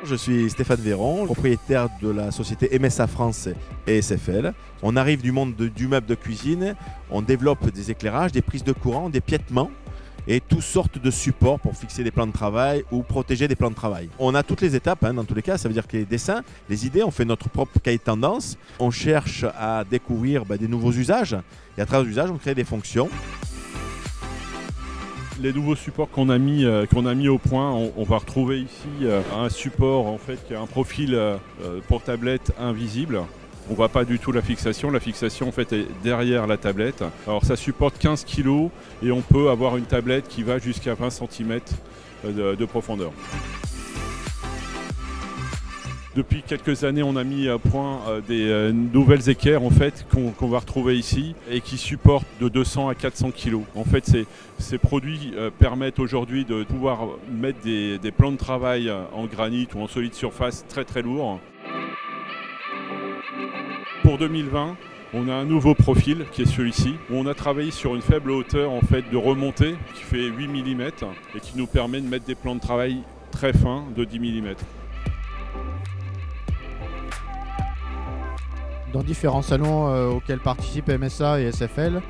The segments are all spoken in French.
Je suis Stéphane Véron, propriétaire de la société MSA France et SFL. On arrive du monde du meuble de cuisine, on développe des éclairages, des prises de courant, des piétements et toutes sortes de supports pour fixer des plans de travail ou protéger des plans de travail. On a toutes les étapes, dans tous les cas, ça veut dire que les dessins, les idées, on fait notre propre cahier de tendance, on cherche à découvrir des nouveaux usages et à travers l'usage, on crée des fonctions. Les nouveaux supports qu'on a mis au point, on va retrouver ici un support en fait, qui a un profil pour tablette invisible. On ne voit pas du tout la fixation en fait, est derrière la tablette. Alors ça supporte 15 kg et on peut avoir une tablette qui va jusqu'à 20 cm de profondeur. Depuis quelques années, on a mis à point des nouvelles équerres en fait, qu'on va retrouver ici et qui supportent de 200 à 400 kg. En fait, ces produits permettent aujourd'hui de pouvoir mettre des plans de travail en granit ou en solide surface très très lourds. Pour 2020, on a un nouveau profil qui est celui-ci, où on a travaillé sur une faible hauteur en fait, de remontée qui fait 8 mm et qui nous permet de mettre des plans de travail très fins de 10 mm. Dans différents salons auxquels participent MSA et SFL,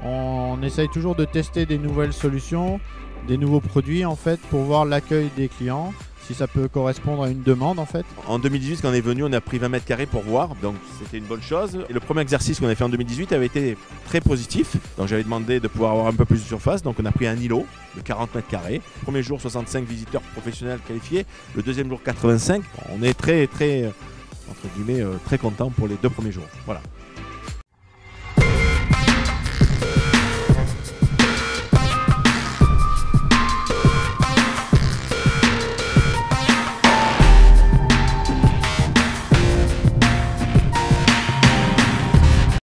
on essaye toujours de tester des nouvelles solutions, des nouveaux produits en fait, pour voir l'accueil des clients, si ça peut correspondre à une demande en fait. En 2018, quand on est venu, on a pris 20 mètres carrés pour voir, donc c'était une bonne chose. Et le premier exercice qu'on a fait en 2018 avait été très positif, donc j'avais demandé de pouvoir avoir un peu plus de surface, donc on a pris un îlot de 40 mètres carrés. Le premier jour, 65 visiteurs professionnels qualifiés, le deuxième jour, 85. On est très, entre guillemets, très content pour les 2 premiers jours. Voilà.